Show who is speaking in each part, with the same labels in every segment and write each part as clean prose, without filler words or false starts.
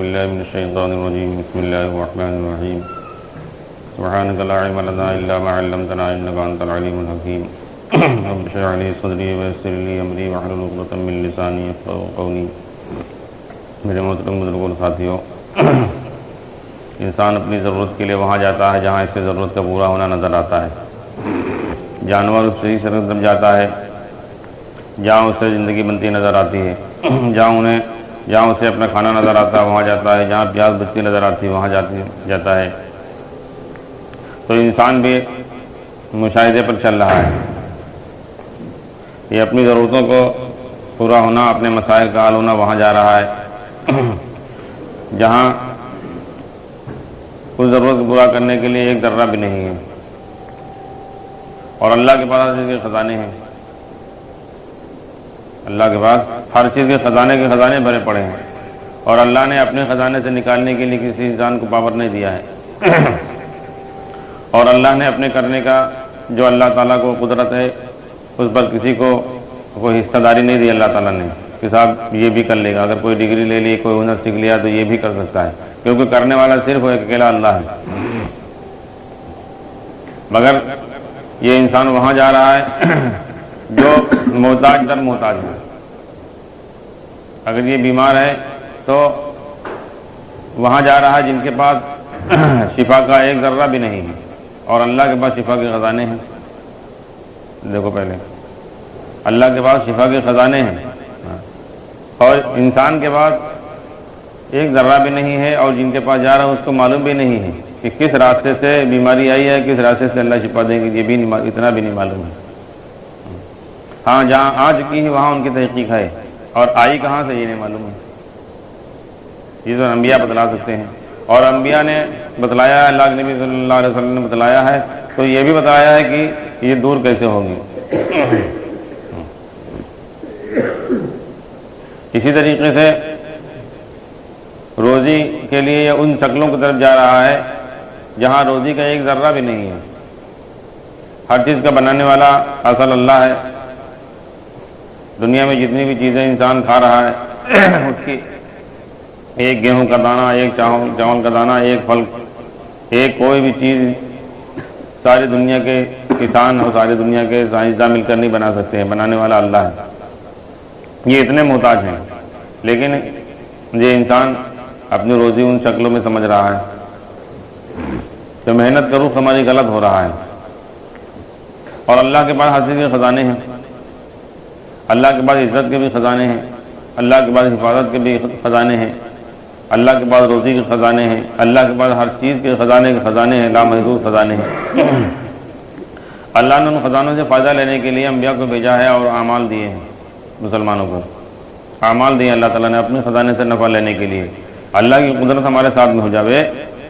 Speaker 1: بالله من الشيطان الرجيم بسم الله الرحمن الرحيم سبحانك لا علم لنا إلا ما علمتنا إنك أنت العليم الحكيم رب اشرح لي صدري ويسر لي أمري واحلل عقدة من لساني يفقهوا قولي میرے محترم بزرگوں اور ساتھیوں، انسان اپنی ضرورت کے لیے وہاں جاتا ہے جہاں اس کی ضرورت کا پورا ہونا نظر آتا ہے۔ جانور اس سے سرگرم جاتا ہے جہاں اسے زندگی بنتی نظر آتی ہے، جہاں اسے اپنا کھانا نظر آتا ہے وہاں جاتا ہے، جہاں پیاس بجتی نظر آتی ہے وہاں جاتا ہے۔ تو انسان بھی مشاہدے پر چل رہا ہے، یہ اپنی ضرورتوں کو پورا ہونا، اپنے مسائل کا حل ہونا وہاں جا رہا ہے جہاں اس ضرورت کو پورا کرنے کے لیے ایک ذرہ بھی نہیں ہے، اور اللہ کے پاس ہر چیز کے خزانے ہیں۔ اللہ کے پاس ہر چیز کے خزانے بھرے پڑے ہیں، اور اللہ نے اپنے خزانے سے نکالنے کے لیے کسی انسان کو پاور نہیں دیا ہے اور اللہ نے اپنے کرنے کا جو اللہ تعالیٰ کو قدرت ہے اس پر کسی کو کوئی حصہ داری نہیں دی اللہ تعالیٰ نے کہ صاحب یہ بھی کر لے گا، اگر کوئی ڈگری لے لی، کوئی ہنر سیکھ لیا تو یہ بھی کر سکتا ہے، کیونکہ کرنے والا صرف ایک اکیلا اللہ ہے۔ مگر یہ انسان وہاں جا رہا ہے جو محتاج در محتاج ہے۔ اگر یہ بیمار ہے تو وہاں جا رہا ہے جن کے پاس شفا کا ایک ذرہ بھی نہیں ہے، اور اللہ کے پاس شفا کے خزانے ہیں۔ دیکھو پہلے اللہ کے پاس شفا کے خزانے ہیں، اور انسان کے پاس ایک ذرہ بھی نہیں ہے، اور جن کے پاس جا رہا ہے اس کو معلوم بھی نہیں ہے کہ کس راستے سے بیماری آئی ہے، کس راستے سے اللہ شفا دیں گے، یہ بھی اتنا بھی نہیں معلوم ہے۔ ہاں جہاں آ چکی ہے وہاں ان کی تحقیق ہے، اور آئی کہاں سے یہ نہیں معلوم ہے۔ یہ تو انبیاء بتلا سکتے ہیں، اور انبیاء نے بتلایا ہے، اللہ کے نبی صلی اللہ علیہ وسلم نے بتلایا ہے، تو یہ بھی بتلایا ہے کہ یہ دور کیسے ہوگی۔ اسی طریقے سے روزی کے لیے یہ ان شکلوں کی طرف جا رہا ہے جہاں روزی کا ایک ذرہ بھی نہیں ہے۔ ہر چیز کا بنانے والا اصل اللہ ہے۔ دنیا میں جتنی بھی چیزیں انسان کھا رہا ہے اس کی ایک گیہوں کا دانہ، ایک چاول کا دانہ، ایک پھل، ایک کوئی بھی چیز ساری دنیا کے کسان اور ساری دنیا کے سائنسداں مل کر نہیں بنا سکتے ہیں، بنانے والا اللہ ہے۔ یہ اتنے محتاج ہیں، لیکن یہ انسان اپنی روزی ان شکلوں میں سمجھ رہا ہے تو محنت کروں ہماری غلط ہو رہا ہے۔ اور اللہ کے پاس ہر چیز کے خزانے ہیں، اللہ کے پاس عزت کے بھی خزانے ہیں، اللہ کے پاس حفاظت کے بھی خزانے ہیں، اللہ کے پاس روزی کے خزانے ہیں، اللہ کے پاس ہر چیز کے خزانے ہیں، لامحدود خزانے ہیں۔ اللہ نے ان خزانوں سے فائدہ لینے کے لیے انبیاء کو بھیجا ہے اور اعمال دیے ہیں، مسلمانوں کو اعمال دیے اللہ تعالیٰ نے اپنے خزانے سے نفع لینے کے لیے۔ اللہ کی قدرت ہمارے ساتھ میں ہو جاوے،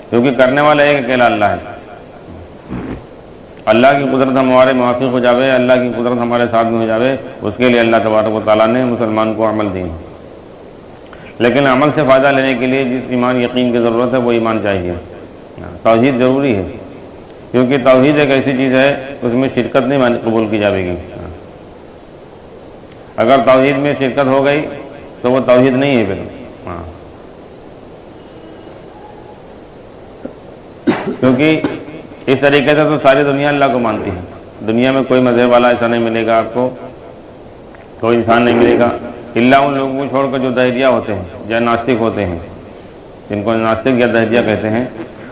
Speaker 1: کیونکہ کرنے والا ایک اکیلا اللہ ہے۔ اللہ کی قدرت ہمارے موافق ہو جاوے، اللہ کی قدرت ہمارے ساتھ میں ہو جاوے، اس کے لیے اللہ تبارک و تعالیٰ نے مسلمان کو عمل دیے۔ لیکن عمل سے فائدہ لینے کے لیے جس ایمان یقین کی ضرورت ہے وہ ایمان چاہیے، توحید ضروری ہے، کیونکہ توحید ایک ایسی چیز ہے اس میں شرکت نہیں قبول کی جائے گی۔ اگر توحید میں شرکت ہو گئی تو وہ توحید نہیں ہے پھر، کیونکہ اس طریقے سے تو ساری دنیا اللہ کو مانتی ہے۔ دنیا میں کوئی مذہب والا ایسا نہیں ملے گا آپ کو، کوئی انسان نہیں ملے گا الا ان لوگوں کو چھوڑ کر جو دہریہ ہوتے ہیں، جو ناستک ہوتے ہیں، جن کو ناستک یا دہریہ کہتے ہیں،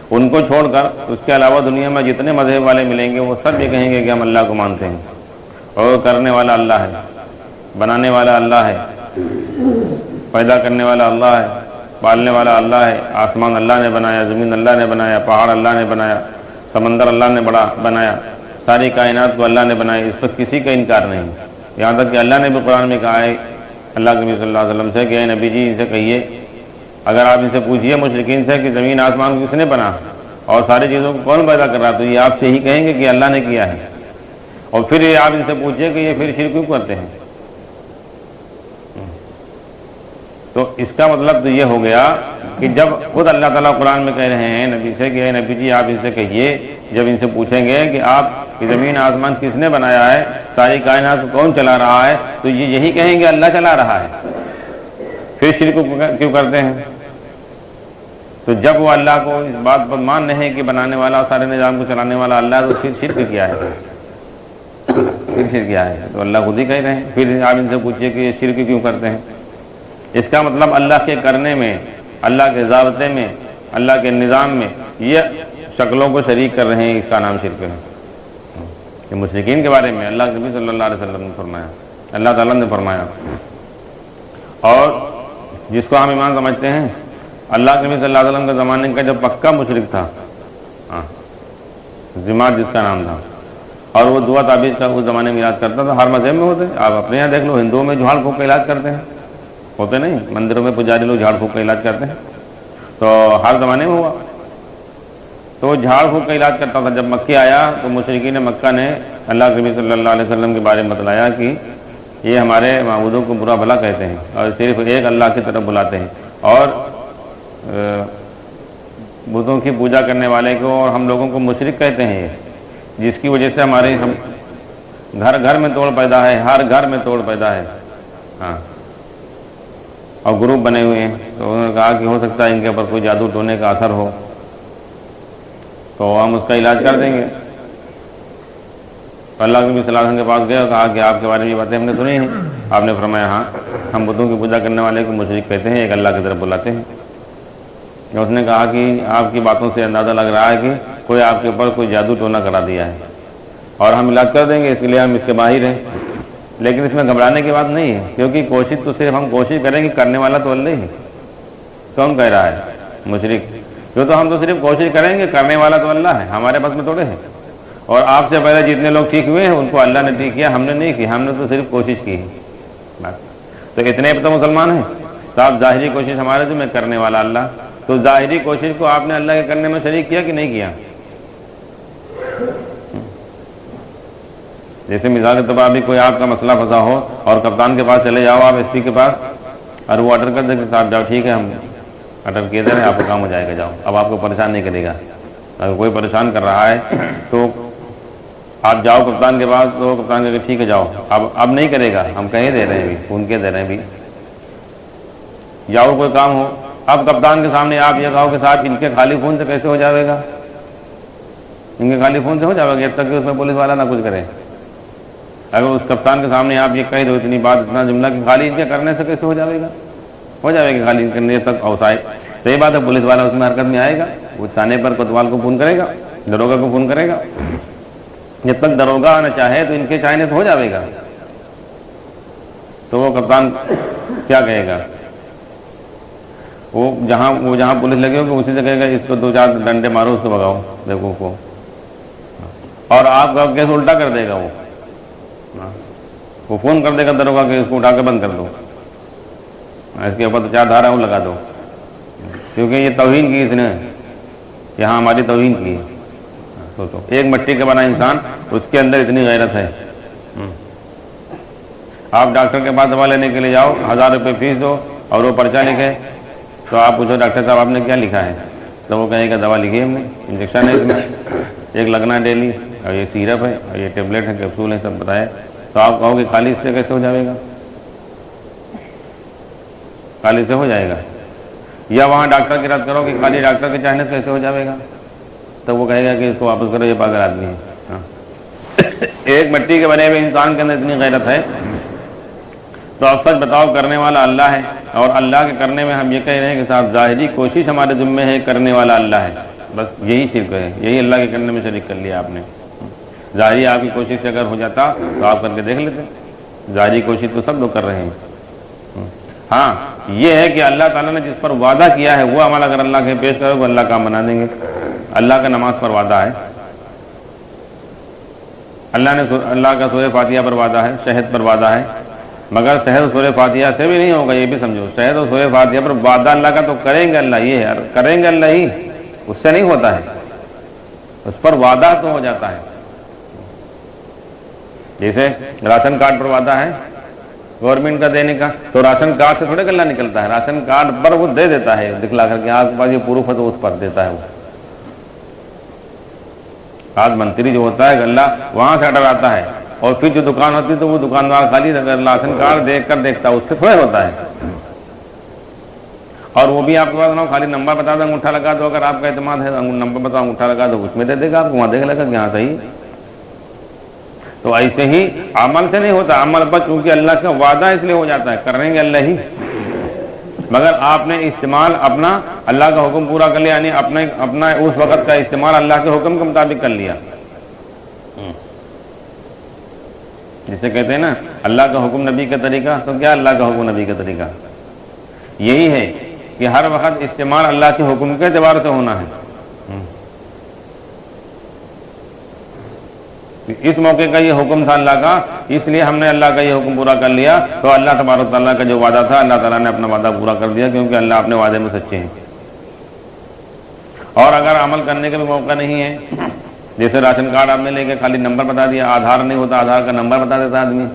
Speaker 1: ان کو چھوڑ کر اس کے علاوہ دنیا میں جتنے مذہب والے ملیں گے وہ سب یہ کہیں گے کہ ہم اللہ کو مانتے ہیں، اور کرنے والا اللہ ہے، بنانے والا اللہ ہے، پیدا کرنے والا اللہ ہے، پالنے والا اللہ ہے، آسمان اللہ نے بنایا، زمین اللہ نے بنایا، پہاڑ اللہ نے بنایا، سمندر اللہ نے بڑا بنایا، ساری کائنات کو اللہ نے بنایا، اس پر کسی کا انکار نہیں۔ یہاں تک کہ اللہ نے بھی قرآن میں کہا ہے اللہ کے نبی صلی اللہ علیہ وسلم سے کہ اے نبی جی ان سے کہیے، اگر آپ ان سے پوچھیے مشرکین سے کہ زمین آسمان کس نے بنا اور ساری چیزوں کو کون پیدا کر رہا، تو یہ آپ سے ہی کہیں گے کہ اللہ نے کیا ہے، اور پھر یہ آپ ان سے پوچھیے کہ یہ پھر شرک کیوں کرتے ہیں۔ تو اس کا مطلب تو یہ ہو گیا کہ جب خود اللہ تعالیٰ قرآن میں کہہ رہے ہیں نبی سے کہ اے نبی جی آپ ان سے کہیے، جب ان سے پوچھیں گے کہ آپ کی زمین آسمان کس نے بنایا ہے، ساری کائنات کو کون چلا رہا ہے، تو یہ یہی کہیں گے اللہ چلا رہا ہے، پھر شرک کیوں کرتے ہیں؟ تو جب وہ اللہ کو اس بات پر مان رہے ہیں کہ بنانے والا اور سارے نظام کو چلانے والا اللہ ہے، تو پھر شرک کیا ہے؟ پھر شرک کیا ہے؟ تو اللہ خود ہی کہہ رہے ہیں. پھر آپ ان سے پوچھیے کہ یہ شرک کیوں کرتے ہیں. اس کا مطلب اللہ کے کرنے میں، اللہ کے ضابطے میں، اللہ کے نظام میں یہ شکلوں کو شریک کر رہے ہیں، اس کا نام شرک ہے. کہ مشرکین کے بارے میں اللہ کے نبی صلی اللہ علیہ وسلم نے فرمایا، اللہ تعالیٰ نے فرمایا. اور جس کو ہم ایمان سمجھتے ہیں، اللہ کے نبی صلی اللہ علیہ وسلم کے زمانے کا جو پکا مشرک تھا، جماعت جس کا نام تھا، اور وہ دعا تعبیر کا اس زمانے میں یاد کرتا تھا. ہر مذہب میں ہوتے، آپ اپنے یہاں دیکھ لو، ہندوؤں میں جھاڑ پھونک کا علاج کرتے ہیں، ہوتے نہیں؟ مندروں میں پجاری لوگ جھاڑ پھونک کا علاج کرتے ہیں. تو ہر زمانے میں ہوا. تو وہ جھاڑ پھونک کا علاج کرتا تھا. جب مکہ آیا تو مشرکین مکہ نے اللہ کے نبی صلی اللہ علیہ وسلم کے بارے میں بتلایا کہ یہ ہمارے معبودوں کو برا بھلا کہتے ہیں اور صرف ایک اللہ کی طرف بلاتے ہیں، اور بتوں کی پوجا کرنے والے کو اور ہم لوگوں کو مشرک کہتے ہیں، جس کی وجہ سے ہمارے گھر گھر میں توڑ پیدا ہے، ہر گھر میں توڑ پیدا ہے. ہاں، اور گروپ بنے ہوئے ہیں. تو انہوں نے کہا کہ ہو سکتا ہے ان کے اوپر کوئی جادو ٹونے کا اثر ہو، تو ہم اس کا علاج کر دیں گے. تو اللہ کے نبی صلی اللہ علیہ وسلم کے پاس گئے اور کہا کہ آپ کے بارے میں یہ باتیں ہم نے سنی ہیں. آپ نے فرمایا ہاں، ہم بتوں کی پوجا کرنے والے کو مشرک کہتے ہیں، ایک اللہ کی طرف بلاتے ہیں. اس نے کہا کہ آپ کی باتوں سے اندازہ لگ رہا ہے کہ کوئی آپ کے اوپر کوئی جادو ٹونا کرا دیا ہے، اور ہم علاج کر دیں گے، اس لیے ہم اس کے ماہر ہیں. لیکن اس میں گھبرانے کی بات نہیں ہے، کیونکہ کوشش تو صرف ہم کوشش کریں گے، کرنے والا تو اللہ ہی ہے. کون کہہ رہا ہے؟ مشرک. جو تو ہم تو صرف کوشش کریں گے، کرنے والا تو اللہ ہے، ہمارے بس میں تھوڑے ہے. اور آپ سے پہلے جتنے لوگ ٹھیک ہوئے ہیں ان کو اللہ نے ٹھیک کیا، ہم نے نہیں کی، ہم نے تو صرف کوشش کی ہے. تو اتنے تو مسلمان ہیں. تو آپ ظاہری کوشش ہمارے جو میں کرنے والا اللہ، تو ظاہری کوشش کو آپ نے اللہ کے کرنے میں شریک کیا کہ نہیں کیا؟ جیسے مثال کے طور پر ابھی کوئی آپ کا مسئلہ پھنسا ہو اور کپتان کے پاس چلے جاؤ، آپ ایس پی کے پاس، اور وہ آرڈر کر دے کہ صاحب جاؤ، ٹھیک ہے ہم آرڈر کیے دے رہے ہیں، آپ کا کام ہو جائے گا، جاؤ. اب آپ کو پریشان نہیں کرے گا. اگر کوئی پریشان کر رہا ہے تو آپ جاؤ کپتان کے پاس، تو کپتان کہے ٹھیک ہے جاؤ. اب نہیں کرے گا، ہم کہیں دے رہے ہیں بھی، فون کے دے رہے ہیں بھی، جاؤ کوئی کام ہو. اب کپتان کے سامنے آپ یہ کہو کہ صاحب ان کے خالی فون سے کیسے ہو جائے گا؟ ان کے خالی فون سے ہو جائے گا جب تک کہ اس میں پولیس والا نہ کچھ کرے. اگر اس کپتان کے سامنے آپ یہ کہہ دو اتنی بات، اتنا جملہ کہ خالی ان کے کرنے سے کیسے ہو جائے گا؟ ہو جائے گا خالی کرنے تک اوسائے. صحیح بات ہے، پولیس والا اس میں حرکت میں آئے گا، وہ تھانے پر کوتوال کو فون کرے گا، دروگا کو فون کرے گا. جب تک دروگا نہ چاہے تو ان کے چاہنے سے ہو جائے گا. تو وہ کپتان کیا کہے گا؟ وہ جہاں پولیس لگے ہوگی اسی سے کہے گا اس کو 2-4 ڈنڈے مارو، اس کو بگاؤ دیکھو کو. اور آپ کا کیس الٹا کر دے گا. وہ فون کر دے گا دروگا کہ اس کو اٹھا کے بند کر دو، اس کے اوپر 4 دھارا وہ لگا دو، کیونکہ یہ توہین کی اس نے، یہاں ہماری توہین کی. سوچو، ایک مٹی کا بنا انسان، اس کے اندر اتنی غیرت ہے. آپ ڈاکٹر کے پاس دوا لینے کے لیے جاؤ، 1000 روپے فیس دو اور وہ پرچہ لکھے، تو آپ پوچھو ڈاکٹر صاحب آپ نے کیا لکھا ہے؟ تو وہ کہے گا دوا لکھی ہے ہم نے، انجیکشن ہے اس میں، ایک لگنا ہے ڈیلی، اور یہ سیرپ ہے، اور یہ ٹیبلٹ ہے، کیپسول ہے، سب بتایا. تو آپ کہو گے خالی اس سے کیسے ہو جائے گا؟ خالی سے ہو جائے گا. یا وہاں ڈاکٹر کی رد کرو کہ خالی ڈاکٹر کے چاہنے سے کیسے ہو جائے گا؟ تو وہ کہے گا کہ اس کو واپس کرو، یہ پاگل آدمی ہے. ایک مٹی کے بنے ہوئے انسان کے اندر اتنی غیرت ہے. تو اب سچ بتاؤ، کرنے والا اللہ ہے، اور اللہ کے کرنے میں ہم یہ کہہ رہے ہیں کہ صاحب ظاہری کوشش ہمارے ذمے ہے، کرنے والا اللہ ہے. بس یہی شرک ہے، یہی اللہ کے کرنے میں شریک کر لیا آپ نے. ظاہری آپ کی کوشش سے اگر ہو جاتا تو آپ کر کے دیکھ لیتے. ظاہری کوشش تو سب لوگ کر رہے ہیں. ہاں یہ ہے کہ اللہ تعالیٰ نے جس پر وعدہ کیا ہے وہ عمل اگر اللہ کے پیش کرو تو اللہ کام بنا دیں گے. اللہ کا نماز پر وعدہ ہے، اللہ کا سورہ فاتحہ پر وعدہ ہے، شہد پر وعدہ ہے. مگر شہد اور سورہ فاتحہ سے بھی نہیں ہوگا، یہ بھی سمجھو. شہد اور سورہ فاتحہ پر وعدہ اللہ کا تو کریں گے اللہ، یہ ہے کریں گے اللہ ہی، اس سے نہیں ہوتا ہے، اس پر وعدہ تو ہو جاتا ہے. جیسے راشن کارڈ پر وعدہ ہے گورنمنٹ کا دینے کا، تو راشن کارڈ سے تھوڑے گلہ نکلتا ہے، راشن کارڈ پر وہ دے دیتا ہے دکھلا کر کے، آپ کے پاس یہ پروف ہے تو اس پر دیتا ہے. وہ آج منتری جو ہوتا ہے گلہ وہاں سے آڈر آتا ہے، اور پھر جو دکان ہوتی ہے تو وہ دکاندار خالی راشن کارڈ دیکھ کر دیکھتا ہے، اس سے تھوڑے ہوتا ہے. اور وہ بھی آپ کے پاس نہ ہو، خالی نمبر بتا دو، انگوٹھا لگا دو، اگر آپ کا اعتماد ہے نمبر بتاؤ، انگوٹھا لگا دو، اس میں دے دے گا آپ کو، وہاں دیکھ لے گا کہ ہاں صحیح۔ تو ایسے ہی عمل سے نہیں ہوتا، عمل پر چونکہ اللہ کا وعدہ اس لیے ہو جاتا ہے، کریں گے اللہ ہی، مگر آپ نے استعمال اپنا اللہ کا حکم پورا کر لیا، یعنی اپنا اس وقت کا استعمال اللہ کے حکم کے مطابق کر لیا۔ جسے کہتے ہیں نا اللہ کا حکم نبی کا طریقہ، تو کیا اللہ کا حکم نبی کا طریقہ؟ یہی ہے کہ ہر وقت استعمال اللہ کے حکم کے اعتبار سے ہونا ہے۔ اس موقع کا یہ حکم تھا اللہ کا، اس لیے ہم نے اللہ کا یہ حکم پورا کر لیا، تو اللہ تبارک تعالیٰ کا جو وعدہ تھا اللہ تعالیٰ نے اپنا وعدہ پورا کر دیا، کیونکہ اللہ اپنے وعدے میں سچے ہیں۔ اور اگر عمل کرنے کا بھی موقع نہیں ہے، جیسے راشن کارڈ آپ نے لے کے خالی نمبر بتا دیا، آدھار نہیں ہوتا، آدھار کا نمبر بتا دیتا آدمی،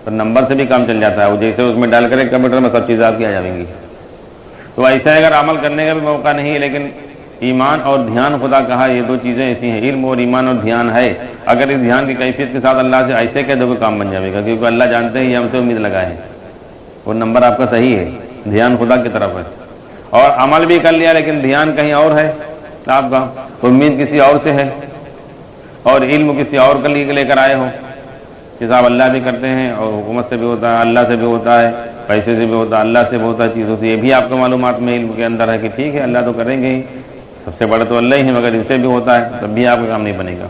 Speaker 1: تو نمبر سے بھی کام چل جاتا ہے، وہ جیسے اس میں ڈال کر کمپیوٹر میں سب چیزیں آپ کی آ جائیں گی۔ تو ایسا اگر عمل کرنے کا بھی موقع نہیں ہے، لیکن ایمان اور دھیان، خدا کہا یہ دو چیزیں ایسی ہیں، علم اور ایمان اور دھیان ہے، اگر اس دھیان کی کیفیت کے ساتھ اللہ سے ایسے کہہ دو کہ کام بن جائے گا، کیونکہ اللہ جانتے ہیں یہ ہم سے امید لگائے ہیں، وہ نمبر آپ کا صحیح ہے، دھیان خدا کی طرف ہے، اور عمل بھی کر لیا لیکن دھیان کہیں اور ہے آپ کا، امید کسی اور سے ہے، اور علم کسی اور کے لیے لے کر آئے ہو، حساب اللہ بھی کرتے ہیں، اور حکومت سے بھی ہوتا ہے، اللہ سے بھی ہوتا ہے، پیسے سے بھی ہوتا ہے، اللہ سے بھی ہوتا ہے، چیزوں سے، یہ بھی آپ کو معلومات میں علم کے اندر ہے کہ ٹھیک ہے اللہ تو کریں گے ہی، سب سے بڑے تو اللہ ہی ہے، مگر ان سے بھی ہوتا ہے، تب بھی آپ کا کام نہیں بنے گا۔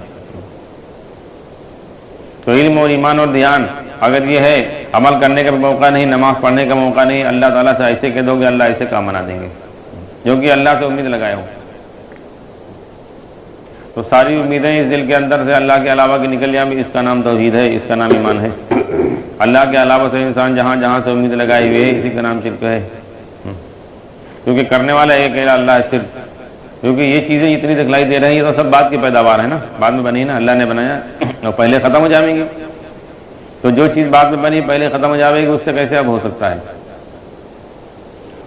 Speaker 1: تو علم اور ایمان اور دھیان اگر یہ ہے، عمل کرنے کا موقع نہیں، نماز پڑھنے کا موقع نہیں، اللہ تعالیٰ سے ایسے کہہ دو گے اللہ ایسے کام بنا دیں گے، جو کہ اللہ سے امید لگائے ہو۔ تو ساری امیدیں اس دل کے اندر سے اللہ کے علاوہ کی نکل جائیں، اس کا نام توحید ہے، اس کا نام ایمان ہے۔ اللہ کے علاوہ سے انسان جہاں جہاں سے امید لگائی ہوئی ہے، اسی کا نام شرک ہے، کیونکہ کرنے والا ایک اللہ ہے صرف، کیونکہ یہ چیزیں جتنی دکھلائی دے رہی ہیں تو سب بعد کی پیداوار ہے نا، بعد میں بنی نا، اللہ نے بنایا اور پہلے ختم ہو جائیں گی، تو جو چیز بعد میں بنی پہلے ختم ہو جائے گی، اس سے کیسے اب ہو سکتا ہے؟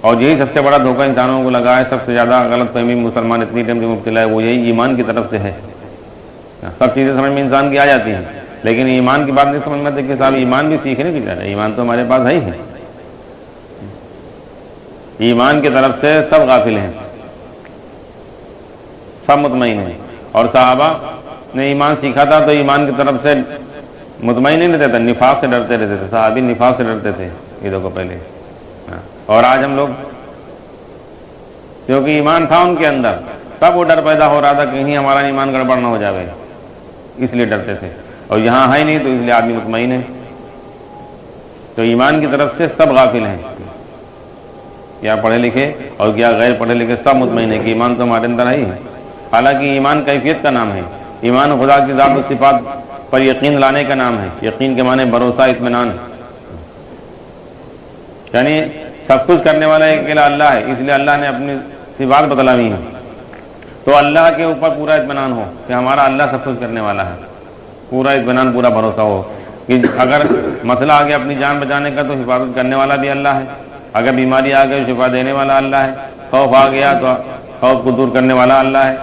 Speaker 1: اور یہی سب سے بڑا دھوکہ انسانوں کو لگا ہے، سب سے زیادہ غلط فہمی مسلمان اتنی ٹائم سے مبتلا ہے، وہ یہی ایمان کی طرف سے ہے۔ سب چیزیں سمجھ میں انسان کی آ جاتی ہیں، لیکن ایمان کی بات نہیں سمجھ میں آتی کہ صاحب ایمان بھی سیکھنے کی جا رہا ہے، ایمان تو ہمارے پاس ہے ہی ہے، ایمان کی طرف سے سب غافل ہیں، سب مطمئن ہیں۔ اور صحابہ نے ایمان سیکھا تھا تو ایمان کی طرف سے مطمئن نہیں رہتے تھے، نفاق سے ڈرتے رہتے تھے، صحابی نفاق سے ڈرتے تھے عیدوں کو پہلے۔ اور آج ہم لوگ، کیونکہ ایمان تھا ان کے اندر، تب وہ ڈر پیدا ہو رہا تھا کہ کہیں ہمارا ایمان گڑبڑ نہ ہو جائے، اس لیے ڈرتے تھے، اور یہاں ہے نہیں تو اس لیے آدمی مطمئن ہے۔ تو ایمان کی طرف سے سب غافل ہیں، کیا پڑھے لکھے اور کیا غیر پڑھے لکھے، سب مطمئن ہے کہ ایمان تو ہمارے اندر ہی ہے۔ حالانکہ ایمان کیفیت کا نام ہے، ایمان خدا کی ذات و صفات پر یقین لانے کا نام ہے، یقین کے معنی بھروسہ، اطمینان، یعنی سب کچھ کرنے والا ایک اکیلا اللہ ہے، اس لیے اللہ نے اپنی صفات بتلائی ہیں، تو اللہ کے اوپر پورا اطمینان ہو کہ ہمارا اللہ سب کچھ کرنے والا ہے، پورا اطمینان، پورا بھروسہ ہو کہ اگر مسئلہ آ گیا اپنی جان بچانے کا تو حفاظت کرنے والا بھی اللہ ہے، اگر بیماری آ گئی شفا دینے والا اللہ ہے، خوف آ گیا تو خوف کو دور کرنے والا اللہ ہے۔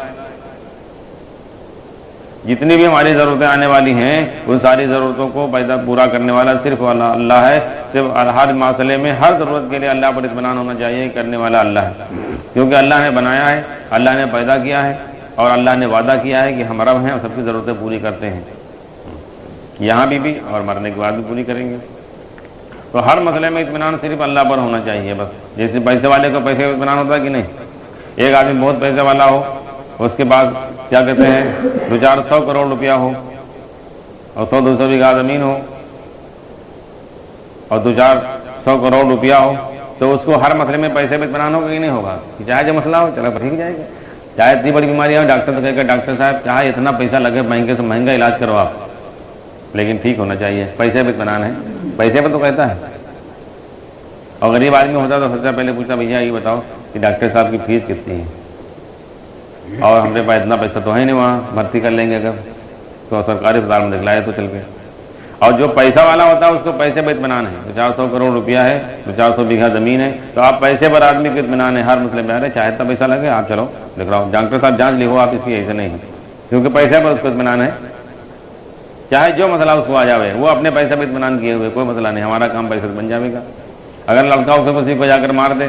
Speaker 1: جتنی بھی ہماری ضرورتیں آنے والی ہیں ان ساری ضرورتوں کو پیدا پورا کرنے والا صرف اللہ ہے، صرف ہر مسئلے میں ہر ضرورت کے لیے اللہ پر اطمینان ہونا چاہیے، کرنے والا اللہ ہے، کیونکہ اللہ نے بنایا ہے، اللہ نے پیدا کیا ہے، اور اللہ نے وعدہ کیا ہے کہ ہم رب ہیں اور سب کی ضرورتیں پوری کرتے ہیں، یہاں بھی اور مرنے کے بعد بھی پوری کریں گے۔ تو ہر مسئلے میں اطمینان صرف اللہ پر ہونا چاہیے بس۔ جیسے پیسے والے کو پیسے کا اطمینان ہوتا ہے کہ نہیں، ایک آدمی بہت پیسے والا ہو، اس کے بعد کیا کہتے ہیں 200 کروڑ روپیہ ہو اور 100-200 بیگھہ زمین ہو اور 200 کروڑ روپیہ ہو، تو اس کو ہر مسئلے میں پیسے پہ اطمینان ہوگا کہ نہیں ہوگا؟ چاہے جو مسئلہ ہو چلو ٹھیک جائے گا، چاہے اتنی بڑی بیماری ہو ڈاکٹر تو کہے گا ڈاکٹر صاحب چاہے اتنا پیسہ لگے، مہنگے سے مہنگا علاج کرو آپ، لیکن ٹھیک ہونا چاہیے، پیسے پہ اطمینان ہے، پیسے پہ تو کہتا ہے۔ اور غریب آدمی ہوتا تو سب سے پہلے پوچھتا بھیا یہ بتاؤ کہ ڈاکٹر صاحب کی فیس کتنی ہے، اور ہمارے پاس اتنا پیسہ تو ہے نہیں، وہاں بھرتی کر لیں گے اگر تو سرکاری اسپتال میں دکھلائے تو چل کے۔ اور جو پیسہ والا ہوتا ہے اس کو پیسے پہ اطمینان ہے، 400 کروڑ روپیہ ہے، 400 بیگھہ زمین ہے، تو آپ پیسے پر آدمی کو اطمینان ہے ہر مسئلے میں، ارے چاہے اتنا پیسہ لگے آپ چلو لکھ رہا ہوں، ڈاکٹر صاحب جانچ لکھو آپ اس کی، ایسے نہیں، کیونکہ پیسے پر اس کو اطمینان ہے، چاہے جو مسئلہ اس کو آ جائے وہ اپنے پیسے پہ اطمینان کیے ہوئے، کوئی مسئلہ نہیں، ہمارا کام پیسے سے بن جائے گا۔ اگر لڑکا اسے کسی کو جا کر مار دے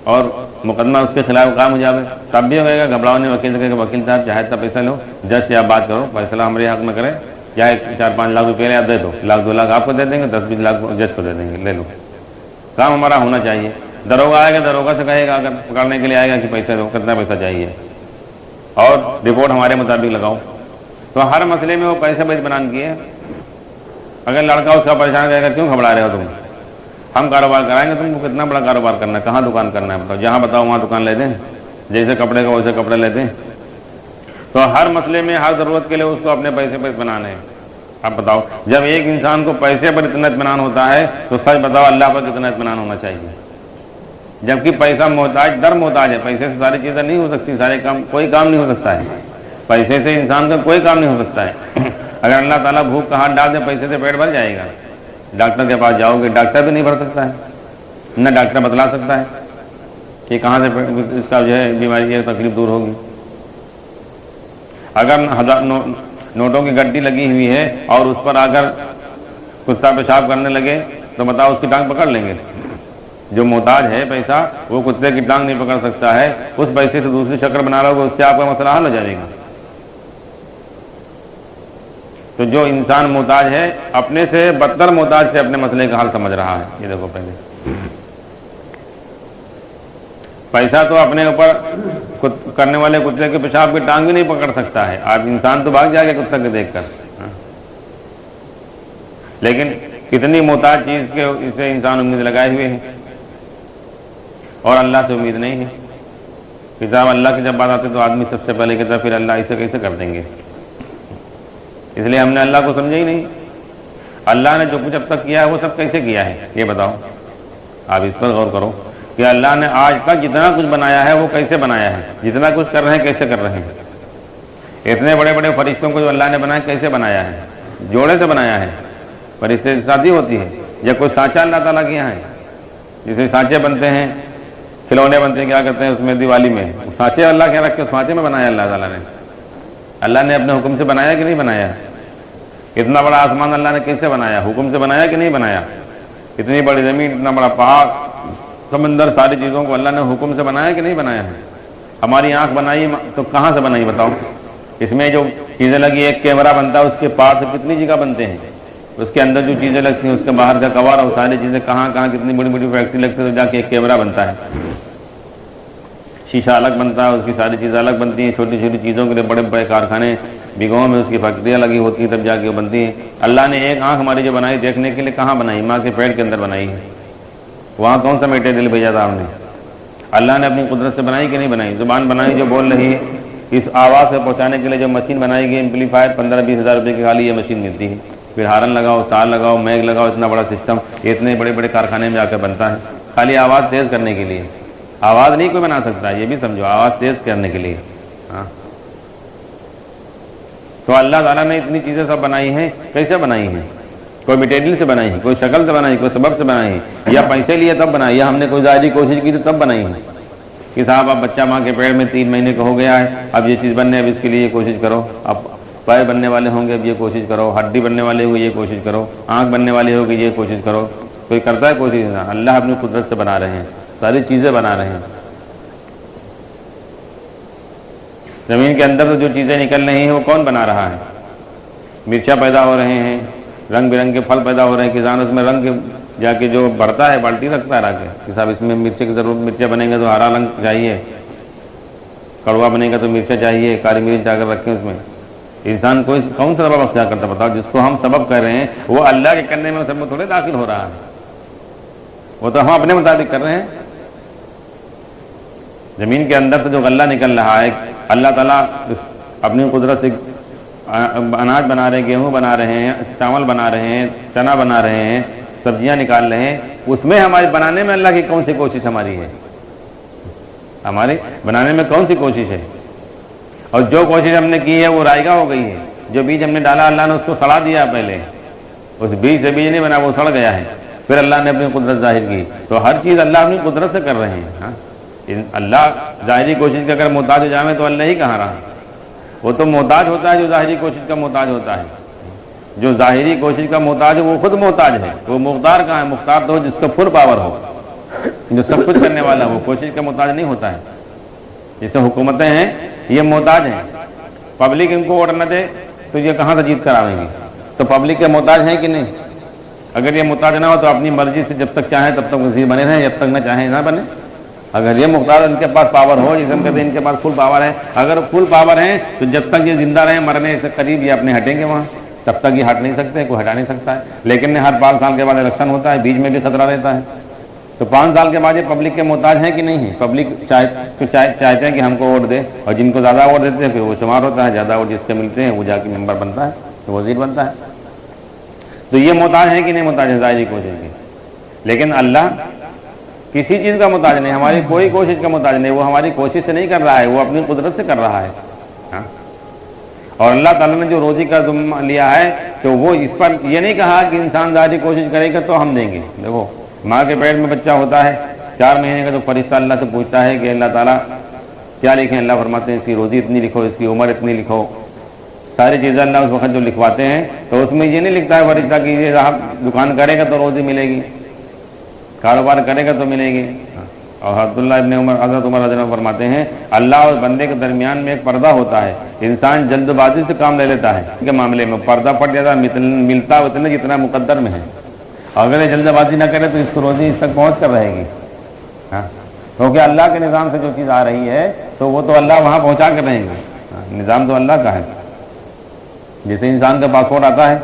Speaker 1: اور مقدمہ اس کے خلاف کام ہو جائے تب بھی ہوگا گھبراؤ نہیں، وکیل سے کہے کہ وکیل صاحب چاہے تب پیسہ لو، جج سے آپ بات کرو، فیصلہ ہمارے حق میں کریں، چاہے 4-5 لاکھ روپئے آپ دے دو، 1-2 لاکھ آپ کو دے دیں گے، 10-20 لاکھ جج کو دے دیں گے، لے لو، کام ہمارا ہونا چاہیے۔ دروگا آئے گا، دروگا سے کہے گا اگر پکڑنے کے لیے آئے گا کہ پیسہ دو، کتنا پیسہ چاہیے اور رپورٹ ہمارے مطابق لگاؤ۔ تو ہر مسئلے میں وہ پیسے بیچ بنان کیے۔ اگر لڑکا اس کا پریشان رہے گا کیوں گھبرا رہے ہو تم، ہم کاروبار کرائیں گے، تم کو کتنا بڑا کاروبار کرنا ہے، کہاں دکان کرنا ہے بتاؤ، جہاں بتاؤ وہاں دکان لے دیں، جیسے کپڑے کا ویسے کپڑے لے دیں۔ تو ہر مسئلے میں ہر ضرورت کے لیے اس کو اپنے پیسے پر اطمینان ہے۔ اب بتاؤ جب ایک انسان کو پیسے پر اتنا اطمینان ہوتا ہے تو سچ بتاؤ اللہ پر کتنا اطمینان ہونا چاہیے۔ جبکہ پیسہ محتاج در محتاج ہے، پیسے سے ساری چیزیں نہیں ہو سکتی، سارے کام کوئی کام نہیں ہو سکتا ہے، پیسے سے انسان کا کوئی کام نہیں ہو سکتا ہے۔ اگر اللہ تعالیٰ بھوک کا ہاتھ ڈال دے پیسے سے پیٹ بھر جائے گا، ڈاکٹر کے پاس جاؤ گے ڈاکٹر بھی نہیں بھر سکتا ہے، نہ ڈاکٹر بتلا سکتا ہے کہ کہاں سے اس کا جو ہے بیماری کی تکلیف دور ہوگی۔ اگر نوٹوں کی گڈی لگی ہوئی ہے اور اس پر اگر کتا پیشاب کرنے لگے تو بتاؤ اس کی ٹانگ پکڑ لیں گے؟ جو محتاج ہے پیسہ وہ کتے کی ٹانگ نہیں پکڑ سکتا ہے، اس پیسے سے دوسری شکل بنا رہا ہوگا، اس سے آپ کا مسئلہ حل ہو جائے گا۔ تو جو انسان محتاج ہے اپنے سے بدتر محتاج سے اپنے مسئلے کا حل سمجھ رہا ہے۔ یہ دیکھو پہلے پیسہ تو اپنے اوپر کرنے والے کتے کے پیشاب کی ٹانگ بھی نہیں پکڑ سکتا ہے، آپ انسان تو بھاگ جائے گا کتا کے دیکھ کر، لیکن کتنی محتاج چیز کے اسے انسان امید لگائے ہوئے ہیں اور اللہ سے امید نہیں ہے۔ کتاب اللہ کی جب بات آتی تو آدمی سب سے پہلے کہتا ہے پھر اللہ اسے کیسے کر دیں گے، اس لیے ہم نے اللہ کو سمجھا ہی نہیں۔ اللہ نے جو کچھ اب تک کیا ہے وہ سب کیسے کیا ہے یہ بتاؤ، آپ اس پر غور کرو کہ اللہ نے آج تک جتنا کچھ بنایا ہے وہ کیسے بنایا ہے، جتنا کچھ کر رہے ہیں کیسے کر رہے ہیں۔ اتنے بڑے بڑے فرشتوں کو جو اللہ نے بنایا کیسے بنایا ہے، جوڑے سے بنایا ہے، فرشتے سے شادی ہوتی ہے یا کوئی سانچہ اللہ تعالیٰ کے یہاں ہے؟ جیسے سانچے بنتے ہیں، کھلونے بنتے ہیں، کیا کرتے ہیں اس میں دیوالی میں سانچے اللہ کے رکھ کے سانچے میں بنایا اللہ تعالیٰ نے۔ اللہ نے اپنے حکم سے بنایا کہ نہیں بنایا؟ اتنا بڑا آسمان اللہ نے کیسے بنایا، حکم سے بنایا کہ نہیں بنایا؟ اتنی بڑی زمین، اتنا بڑا پہاڑ، سمندر، ساری چیزوں کو اللہ نے حکم سے بنایا کہ نہیں بنایا ہے؟ ہماری آنکھ بنائی تو کہاں سے بنائی بتاؤ؟ اس میں جو چیزیں لگی، ایک کیمرہ بنتا ہے اس کے پار سے کتنی جگہ بنتے ہیں، اس کے اندر جو چیزیں لگتی ہیں اس کے باہر کا کور اور ساری چیزیں کہاں کہاں کتنی بڑی بڑی فیکٹری لگتی ہے تو جا کے ایک کیمرہ بنتا ہے، شیشہ الگ بنتا ہے، اس کی ساری چیزیں الگ بنتی ہیں، چھوٹی چھوٹی چیزوں کے لیے بڑے بڑے کارخانے بیگھوں میں اس کی فیکٹریاں لگی ہوتی ہیں تب جا کے وہ بنتی ہیں۔ اللہ نے ایک آنکھ ہماری جو بنائی دیکھنے کے لیے کہاں بنائی؟ ماں کے پیٹ کے اندر بنائی ہے، وہاں کون سا میٹیریل بھیجا تھا ہم نے؟ اللہ نے اپنی قدرت سے بنائی کہ نہیں بنائی؟ زبان بنائی جو بول رہی ہے، اس آواز سے پہنچانے کے لیے جو مشین بنائی گئی ایمپلیفائر 15-20 ہزار روپے کی خالی یہ مشین ملتی ہے، پھر ہارن لگاؤ، تار لگاؤ، میگ لگاؤ، اتنا بڑا سسٹم اتنے بڑے بڑے کارخانے میں جا کر بنتا ہے خالی آواز تیز کرنے کے لیے۔ آواز نہیں کوئی بنا سکتا، یہ بھی سمجھو، آواز تیز کرنے کے لیے۔ ہاں تو اللہ تعالیٰ نے اتنی چیزیں سب بنائی ہیں، کیسے بنائی ہیں؟ کوئی مٹیریل سے بنائی ہے، کوئی شکل سے بنائی، کوئی سبب سے بنائی ہے، یا پیسے لیے تب بنائی، یا ہم نے کوئی ظاہری کوشش کی تو تب بنائی ہے کہ صاحب اب بچہ ماں کے پیڑ میں 3 مہینے کا ہو گیا ہے، اب یہ چیز بننے، اب اس کے لیے یہ کوشش کرو، اب پیر بننے والے ہوں گے اب یہ کوشش کرو، ہڈی بننے والے ہوگی یہ کوشش کرو، آنکھ بننے والی ہوگی یہ کوشش کرو۔ کوئی کرتا ہے کوشش؟ نہ، اللہ اپنی قدرت سے بنا رہے ہیں، ساری چیزیں بنا رہے ہیں۔ زمین کے اندر سے جو چیزیں نکل رہی ہیں وہ کون بنا رہا ہے؟ مرچا پیدا ہو رہے ہیں، رنگ برنگ کے پھل پیدا ہو رہے ہیں، کسان اس میں رنگ جا کے جو بڑھتا ہے بالٹی رکھتا ہے رکھ کے صاحب اس میں مرچے کی ضرورت، مرچا بنے گا تو ہرا رنگ چاہیے، کڑوا بنے گا تو مرچا چاہیے، کالی مرچ جا کر رکھیں اس میں۔ انسان کوئی کون سا سبب اختیار کرتا بتاؤ؟ جس کو ہم سبب کر رہے ہیں وہ اللہ کے کرنے میں سب میں تھوڑے داخل ہو رہا ہے، وہ تو ہم اپنے مطابق کر رہے ہیں۔ زمین کے اندر سے جو غلہ نکل رہا ہے اللہ تعالیٰ اپنی قدرت سے اناج بنا رہے ہیں، گیہوں بنا رہے ہیں، چاول بنا رہے ہیں، چنا بنا رہے ہیں، سبزیاں نکال رہے ہیں، اس میں ہمارے بنانے میں اللہ کی کون سی کوشش ہماری ہے؟ ہمارے بنانے میں کون سی کوشش ہے؟ اور جو کوشش ہم نے کی ہے وہ رائگاں ہو گئی ہے، جو بیج ہم نے ڈالا اللہ نے اس کو سڑا دیا پہلے، اس بیج سے بیج نہیں بنا، وہ سڑ گیا ہے، پھر اللہ نے اپنی قدرت ظاہر کی۔ تو ہر چیز اللہ اپنی قدرت سے کر رہے ہیں۔ ہاں اللہ ظاہری کوشش کا اگر محتاج ہو جائے تو اللہ ہی کہاں رہا؟ وہ تو محتاج ہوتا ہے جو ظاہری کوشش کا محتاج ہوتا ہے، جو ظاہری کوشش کا محتاج ہے وہ خود محتاج ہے، وہ مختار کہاں ہے؟ مختار تو جس کا فل پاور ہو، جو سب کچھ کرنے والا وہ کوشش کا محتاج نہیں ہوتا ہے. جیسے حکومتیں ہیں یہ محتاج ہیں, پبلک ان کو ووٹ نہ دے تو یہ کہاں سے جیت کر آئیں گے؟ تو پبلک کے محتاج ہیں کہ نہیں؟ اگر یہ محتاج نہ ہو تو اپنی مرضی سے جب تک چاہیں تب تک وزیر بنے رہیں, جب تک نہ چاہیں نہ بنے. اگر یہ محتاج ان کے پاس پاور ہو, جسے ہم کہتے ہیں ان کے پاس فل پاور ہے, اگر فل پاور ہے تو جب تک یہ زندہ رہیں مرنے سے قریب یہ اپنے ہٹیں گے وہاں, تب تک یہ ہٹ نہیں سکتے, کوئی ہٹا نہیں سکتا ہے. لیکن ہر 5 سال کے بعد الیکشن ہوتا ہے, بیچ میں بھی خطرہ رہتا ہے. تو 5 سال کے بعد یہ پبلک کے محتاج ہیں کہ نہیں ہے؟ پبلک چاہتے ہیں کہ ہم کو ووٹ دے, اور جن کو زیادہ ووٹ دیتے ہیں پھر وہ شمار ہوتا ہے, زیادہ ووٹ جس کے ملتے ہیں وہ جا کے ممبر بنتا ہے, تو وزیر بنتا ہے. تو یہ محتاج ہے کہ نہیں محتاج ہے ظاہری کوشش کی. لیکن اللہ کسی چیز کا محتاج نہیں, ہماری کوئی کوشش کا محتاج نہیں. وہ ہماری کوشش سے نہیں کر رہا ہے, وہ اپنی قدرت سے کر رہا ہے. اور اللہ تعالیٰ نے جو روزی کا ذمہ لیا ہے تو وہ اس پر یہ نہیں کہا کہ انسان ظاہری کوشش کرے گا تو ہم دیں گے. دیکھو ماں کے پیٹ میں بچہ ہوتا ہے 4 مہینے کا, تو فرشتہ اللہ سے پوچھتا ہے کہ اللہ تعالیٰ کیا لکھیں؟ اللہ فرماتے ہیں اس کی روزی اتنی لکھو, اس کی عمر اتنی لکھو, ساری چیزیں اللہ اس وقت جو لکھواتے ہیں. تو اس میں یہ نہیں لکھتا ہے فرشتہ کہ یہ صاحب دکان کرے گا تو روزی ملے گی, کاروبار کرے گا تو ملے گی. اور عبداللہ ابن عمر حضرت عمر رضی اللہ عنہ فرماتے ہیں اللہ اور بندے کے درمیان میں ایک پردہ ہوتا ہے, انسان جلد بازی سے کام لے لیتا ہے کے معاملے میں پردہ پڑ جاتا ہے, ملتا اتنا جتنا مقدر میں ہے. اگر یہ جلد بازی نہ کرے تو اس کو روزی اس تک پہنچ کر رہے گی. کیونکہ اللہ کے نظام سے جو چیز آ رہی ہے تو وہ تو اللہ وہاں پہنچا کر رہیں گے. نظام تو اللہ کا ہے. جیسے انسان کا پاسپورٹ آتا ہے,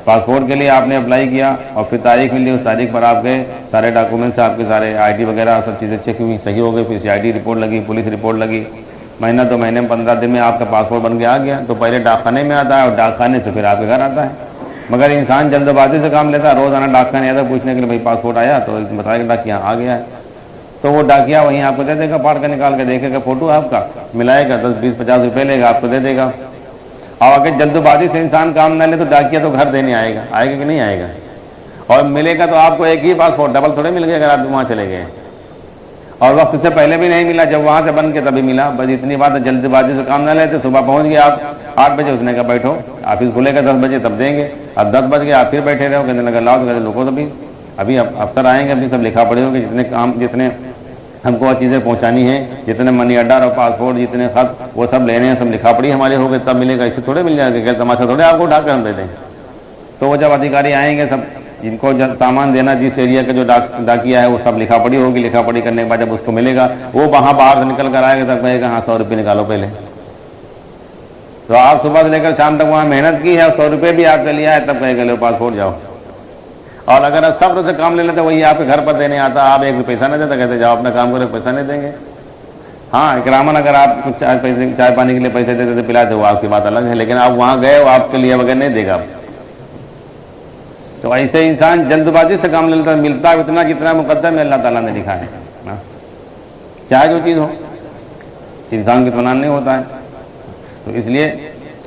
Speaker 1: پاسپورٹ کے لیے آپ نے اپلائی کیا اور پھر تاریخ ملی, اس تاریخ پر آپ کے سارے ڈاکومنٹس, آپ کے سارے آئی ڈی وغیرہ سب چیزیں چیک ہوئی, صحیح ہو گئی, پھر سی آئی ڈی رپورٹ لگی, پولیس رپورٹ لگی, مہینہ 2 مہینے 15 دن میں آپ کا پاسپورٹ بن کے آ گیا. تو پہلے ڈاک خانے میں آتا ہے اور ڈاک خانے سے پھر آپ کے گھر آتا ہے. مگر انسان جلد بازی سے کام لیتا ہے, روزانہ ڈاک خانے آتا پوچھنے کے لیے بھائی پاسپورٹ آیا, تو بتایا کہ ڈاکیا آ گیا ہے. تو وہ ڈاکیا وہیں آپ کو دے دے گا, پاڑ کر نکال کے دیکھے گا فوٹو آپ کا, ملائے گا, 10 20 50 روپے لے گا, آپ کو دے دے گا. اور اگر جلد بازی سے انسان کام نہ لے تو ڈاکیا تو گھر دینے آئے گا کہ نہیں آئے گا, اور ملے گا تو آپ کو ایک ہی پاسپورٹ, ڈبل تھوڑے مل گیا اگر آپ وہاں چلے گئے. اور وقت سے پہلے بھی نہیں ملا, جب وہاں سے بن کے تبھی ملا. بس اتنی بات ہے, جلد بازی سے کام نہ لیتے. صبح پہنچ گئے آپ 8 بجے, اس نے کہا بیٹھو, آفس کھلے گا 10 بجے تب دیں گے. اب 10 بج گئے آپ پھر بیٹھے رہو, کہنے لگا لاؤ, تو کہتے لوگوں تو ابھی افسر آئیں گے, ابھی سب لکھا پڑے ہوگے, جتنے کام جتنے ہم کو چیزیں پہنچانی ہیں, جتنے منی آرڈر اور پاسپورٹ جتنے خط وہ سب لینے ہیں, سب لکھا پڑی ہمارے ہو گئے تب ملے گا. اس سے تھوڑے مل جائے گا, تماشا تھوڑے آپ کو اٹھا کر ہم دے دیں. تو وہ جب ادھیکاری آئیں گے, سب جن کو سامان دینا, جس ایریا کا جو ڈاکیا ہے وہ سب لکھا پڑی ہوگی, لکھا پڑی کرنے کے بعد جب اس کو ملے گا, وہ وہاں باہر سے نکل کر آئے گا, تب کہے گا ہاں 100 روپے نکالو پہلے. تو آپ صبح سے لے کر شام تک وہاں محنت کی ہے, 100 روپے بھی آپ کے لیا ہے, تب کہے گا لو پاسپورٹ جاؤ. اور اگر صبر سے کام لے لیتے, وہی آپ کے گھر پر دینے آتا, آپ ایک بھی پیسہ نہ دیتا, کہتے جاؤ اپنا کام کرو, پیسہ نہیں دیں گے. ہاں اکراماً اگر آپ چائے پانی کے لیے پیسے دیتے تھے, پلاتے, وہ آپ کی بات الگ ہے, لیکن آپ وہاں گئے, وہ آپ کے لیے بغیر نہیں دے گا. تو ایسے انسان جلد بازی سے کام لے لیتا, ملتا اتنا جتنا مقدر میں اللہ تعالیٰ نے لکھا ہے. چاہے جو چیز ہو, انسان کے اطمینان نہیں ہوتا ہے. تو اس لیے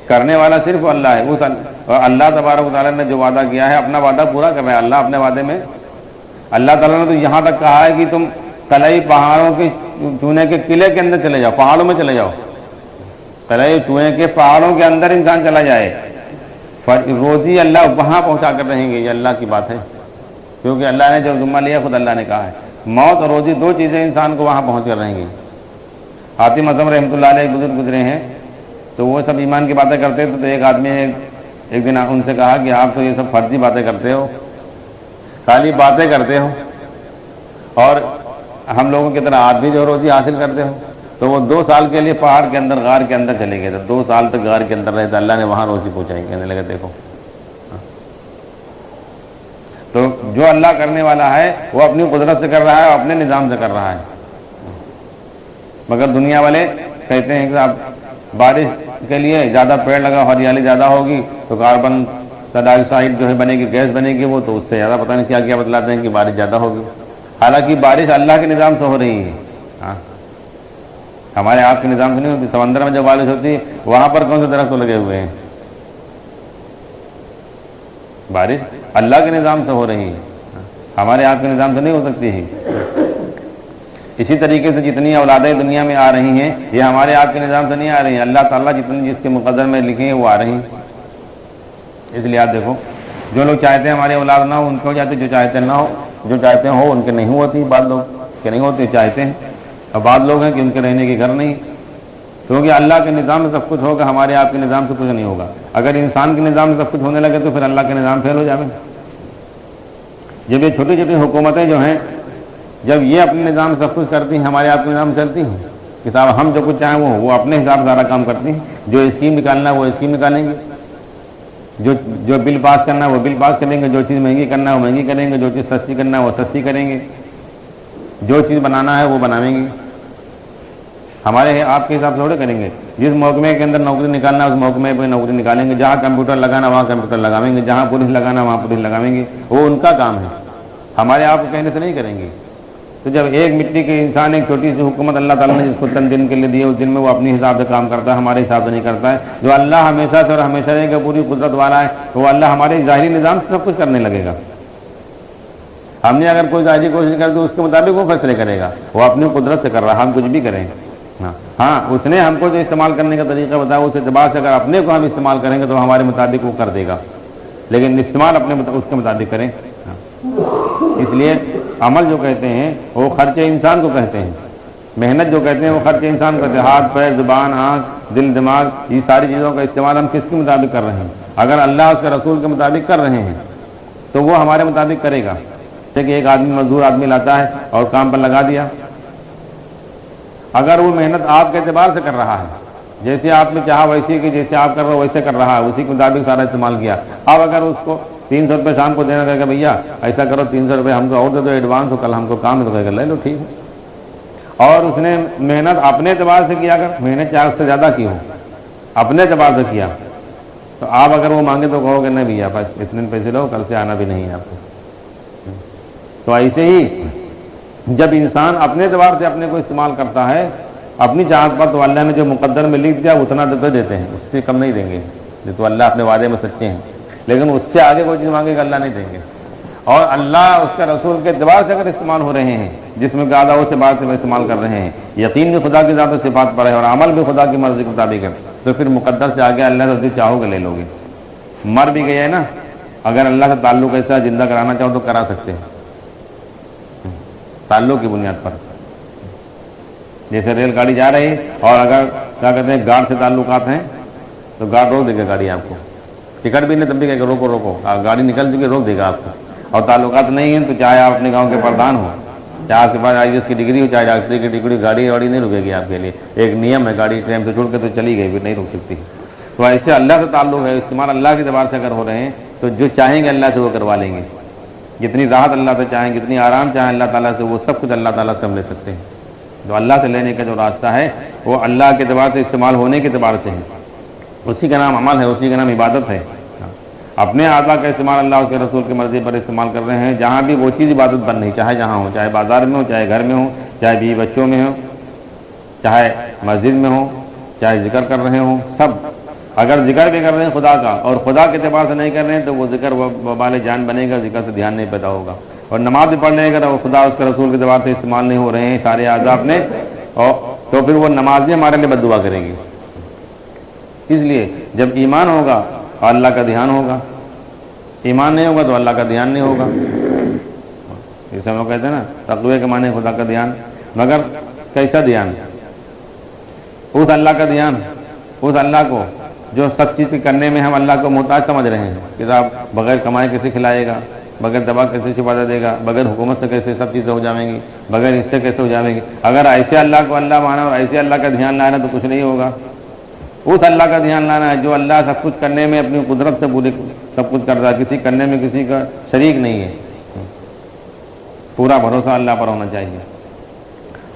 Speaker 1: کرنے والا صرف اللہ ہے. اور اللہ تبارک و تعالیٰ نے جو وعدہ کیا ہے, اپنا وعدہ پورا کر رہا ہے. اللہ اپنے وعدے میں, اللہ تعالیٰ نے تو یہاں تک کہا ہے کہ تم کلائی پہاڑوں کے چونے کے قلعے کے اندر چلے جاؤ, پہاڑوں میں چلے جاؤ, کلائی چونے کے پہاڑوں کے اندر انسان چلا جائے, روزی اللہ وہاں پہنچا کر رہیں گے. یہ اللہ کی بات ہے, کیونکہ اللہ نے جو ذمہ لیا خود اللہ نے کہا ہے. موت اور روزی 2 چیزیں انسان کو وہاں پہنچ کر رہیں گی. حاتم اعظم رحمۃ اللہ علیہ بزرگ گزرے ہیں, تو وہ سب ایمان کی باتیں کرتے تھے. تو ایک آدمی نے ایک دن ان سے کہا کہ آپ تو یہ سب فرضی باتیں کرتے ہو, خالی باتیں کرتے ہو, اور ہم لوگوں کی طرح آپ بھی جو روزی حاصل کرتے ہو. تو وہ 2 سال کے لیے پہاڑ کے اندر, غار کے اندر چلے گئے. تو 2 سال تک غار کے اندر رہے تو اللہ نے وہاں روزی پہنچائی. کہنے لگے دیکھو, تو جو اللہ کرنے والا ہے وہ اپنی قدرت سے کر رہا ہے, اپنے نظام سے کر رہا ہے. مگر دنیا والے کہتے ہیں کہ آپ بارش کے لیے زیادہ پیڑ لگا, ہریالی زیادہ ہوگی تو کاربن ڈائی آکسائڈ جو ہے بنے گی, گیس بنے گی, وہ تو اس سے زیادہ پتہ نہیں کیا کیا بتلاتے ہیں کہ بارش زیادہ ہوگی. حالانکہ بارش اللہ کے نظام سے ہو رہی ہے, ہمارے آپ کے نظام سے نہیں ہوتی. سمندر میں جب بارش ہوتی ہے وہاں پر کون سے درخت لگے ہوئے ہیں؟ بارش اللہ کے نظام سے ہو رہی ہے, ہمارے آپ کے نظام سے نہیں ہو سکتی ہے. اسی طریقے سے جتنی اولادیں دنیا میں آ رہی ہیں یہ ہمارے آپ کے نظام سے نہیں آ رہی ہیں, اللہ تعالیٰ جتنی جس کے مقدر میں لکھے ہیں وہ آ رہی ہیں. اس لیے آپ دیکھو, جو لوگ چاہتے ہیں ہماری اولاد نہ ہو ان کو ہو جاتے, جو چاہتے نہ ہو, جو چاہتے ہو ان کے نہیں ہوتی. بعض لوگ کے نہیں ہوتے, چاہتے ہیں. اور بعض لوگ ہیں کہ ان کے رہنے کے گھر نہیں، کیونکہ اللہ کے نظام میں سب کچھ ہوگا، ہمارے آپ کے نظام سے کچھ نہیں ہوگا. اگر انسان کے نظام میں سب کچھ ہونے لگے تو پھر اللہ کے نظام فیل ہو جائے. جب یہ چھوٹی چھوٹی حکومتیں جو ہیں، جب یہ اپنے نظام سے سب کچھ کرتی ہیں، ہمارے آپ کے نظام سے چلتی ہیں کہ صاحب ہم جو کچھ چاہیں وہ اپنے حساب سے سارا کام کرتی ہیں. جو اسکیم نکالنا ہے وہ اسکیم نکالیں گے، جو بل پاس کرنا ہے وہ بل پاس کریں گے، جو چیز مہنگی کرنا ہے وہ مہنگی کریں گے، جو چیز سستی کرنا ہے وہ سستی کریں گے، جو چیز بنانا ہے وہ بنائیں گے. ہمارے آپ کے حساب سے تھوڑے کریں گے. جس محکمے کے اندر نوکری نکالنا ہے اس محکمے پہ نوکری نکالیں گے، جہاں کمپیوٹر لگانا وہاں کمپیوٹر لگاویں گے، جہاں پولیس لگانا وہاں پولیس لگاویں گے. وہ ان کا کام ہے، ہمارے آپ کو کہنے سے نہیں کریں گے. تو جب ایک مٹی کے انسان ایک چھوٹی سی حکومت اللہ تعالیٰ نے جس کو چند دن کے لیے دی ہے، اس دن میں وہ اپنی حساب سے کام کرتا ہے، ہمارے حساب سے نہیں کرتا ہے. جو اللہ ہمیشہ سے اور ہمیشہ رہے گا، پوری قدرت والا ہے، تو وہ اللہ ہمارے ظاہری نظام سے سب کچھ کرنے لگے گا. ہم نے اگر کوئی ظاہری کوشش کر تو اس کے مطابق وہ فیصلے کرے گا. وہ اپنی قدرت سے کر رہا ہے، ہم کچھ بھی کریں. ہاں اس نے ہم کو جو استعمال کرنے کا طریقہ بتایا، اس اعتبار سے اگر اپنے کو ہم استعمال کریں گے تو ہمارے مطابق وہ کر دے گا، لیکن استعمال اپنے اس کے مطابق کریں. اس لیے عمل جو کہتے ہیں وہ خرچ انسان کو کہتے ہیں، محنت جو کہتے ہیں وہ خرچ انسان کو کہتے ہیں. ہاتھ پیر زبان آنکھ دل دماغ یہ ساری چیزوں کا استعمال ہم کس کے مطابق کر رہے ہیں؟ اگر اللہ اس کے رسول کے مطابق کر رہے ہیں تو وہ ہمارے مطابق کرے گا. کہ ایک آدمی مزدور آدمی لاتا ہے اور کام پر لگا دیا، اگر وہ محنت آپ کے اعتبار سے کر رہا ہے، جیسے آپ نے چاہا ویسے کہ جیسے آپ کر رہے ہو ویسے کر رہا ہے، اسی کے مطابق سارا استعمال کیا. اب اگر اس کو 300 روپے شام کو دینا کہے گا بھیا ایسا کرو 300 روپے ہم کو اور دے دو ایڈوانس ہو، کل ہم کو کام ہے تو کہے گا لے لو ٹھیک ہے. اور اس نے محنت اپنے اعتبار سے کیا، اگر محنت چاہے اس سے زیادہ کی ہو اپنے اعتبار سے کیا، تو آپ اگر وہ مانگے تو کہو گے نہیں بھیا بس اتنے پیسے لو، کل سے آنا بھی نہیں ہے آپ کو. تو ایسے ہی جب انسان اپنے اعتبار سے اپنے کو استعمال کرتا ہے اپنی چاہت پر، تو اللہ نے جو مقدر میں لکھ دیا اتنا دیتے ہیں، اس سے کم نہیں دیں گے. تو اللہ اپنے وعدے میں سچے ہیں، لیکن اس سے آگے کوئی چیز مانگے گا اللہ نہیں دیں گے. اور اللہ اس کے رسول کے اعتبار سے اگر استعمال ہو رہے ہیں، جس میں زیادہ اس سے بات سے استعمال کر رہے ہیں، یقین بھی خدا کی ذات و صفات پر ہے اور عمل بھی خدا کی مرضی کے مطابق ہے، تو پھر مقدر سے آگے اللہ سے چاہو گے لے لو گے. مر بھی گئے نا، اگر اللہ سے تعلق ایسا زندہ کرانا چاہو تو کرا سکتے ہیں تعلق کی بنیاد پر. جیسے ریل گاڑی جا رہی اور اگر کیا کہتے ہیں گارڈ سے تعلقات ہیں تو گارڈ روک دے گا گاڑی آپ کو، ٹکٹ بھی نہیں تب بھی کہے گا روکو روکو، گاڑی نکل چکی روک دے گا آپ کو. اور تعلقات نہیں ہیں تو چاہے آپ اپنے گاؤں کے پردھان ہو، چاہے آپ کے پاس آئی ایس کی ڈگری ہو، چاہے ڈاکٹری کی ڈگری، گاڑی واڑی نہیں رکے گی آپ کے لیے. ایک نیم ہے، گاڑی ٹرین سے چھوڑ کے تو چلی گئی پھر نہیں رک سکتی. تو ایسے اللہ سے تعلق ہے، استعمال اللہ کے اعتبار سے اگر ہو رہے ہیں تو جو چاہیں گے اللہ سے وہ کروا لیں گے. جتنی راحت اللہ سے چاہیں، جتنی آرام چاہیں اللہ تعالیٰ سے، وہ سب کچھ اللہ تعالیٰ سے ہم لے سکتے ہیں. جو اللہ سے لینے کا جو راستہ ہے وہ اللہ کے اعتبار سے استعمال ہونے کے اعتبار سے ہے، اسی کا نام عمل ہے، اسی کا نام عبادت ہے. اپنے اعضاء کا استعمال اللہ اس کے رسول کی مرضی پر استعمال کر رہے ہیں، جہاں بھی وہ چیز عبادت بن رہی، چاہے جہاں ہو، چاہے بازار میں ہو، چاہے گھر میں ہو، چاہے بیوی بچوں میں ہو، چاہے مسجد میں ہو، چاہے ذکر کر رہے ہوں، سب اگر ذکر بھی کر رہے ہیں خدا کا اور خدا کے اعتبار سے نہیں کر رہے ہیں تو وہ ذکر وبال جان بنے گا، ذکر سے دھیان نہیں پیدا ہوگا. اور نماز بھی پڑھ لیں اگر وہ خدا اس کے رسول کے اعتبار سے استعمال نہیں ہو رہے ہیں سارے اعضاء اپنے، اور تو پھر وہ نماز بھی ہمارے لیے بد دعا کرے گی. اس لیے جب ایمان ہوگا اور اللہ کا دھیان ہوگا، ایمان نہیں ہوگا تو اللہ کا دھیان نہیں ہوگا. جیسے ہم لوگ کہتے ہیں نا تقوی کے معنی خدا کا دھیان، مگر کیسا دھیان؟ اس اللہ کا دھیان، اس اللہ کو جو سب چیز کرنے میں ہم اللہ کو محتاج سمجھ رہے ہیں کہ صاحب بغیر کمائے کیسے کھلائے گا، بغیر دبا کیسے شفا دے گا، بغیر حکومت سے کیسے سب چیزیں ہو جائیں گی، بغیر اس سے کیسے ہو جائیں گی. اگر ایسے اللہ کو اللہ مانا اور ایسے اللہ کا دھیان لانا تو کچھ نہیں ہوگا. اس اللہ کا دھیان لانا ہے جو اللہ سب کچھ کرنے میں اپنی قدرت سے پورے سب کچھ کرتا ہے، کسی کرنے میں کسی کا شریک نہیں ہے. پورا بھروسہ اللہ پر ہونا چاہیے.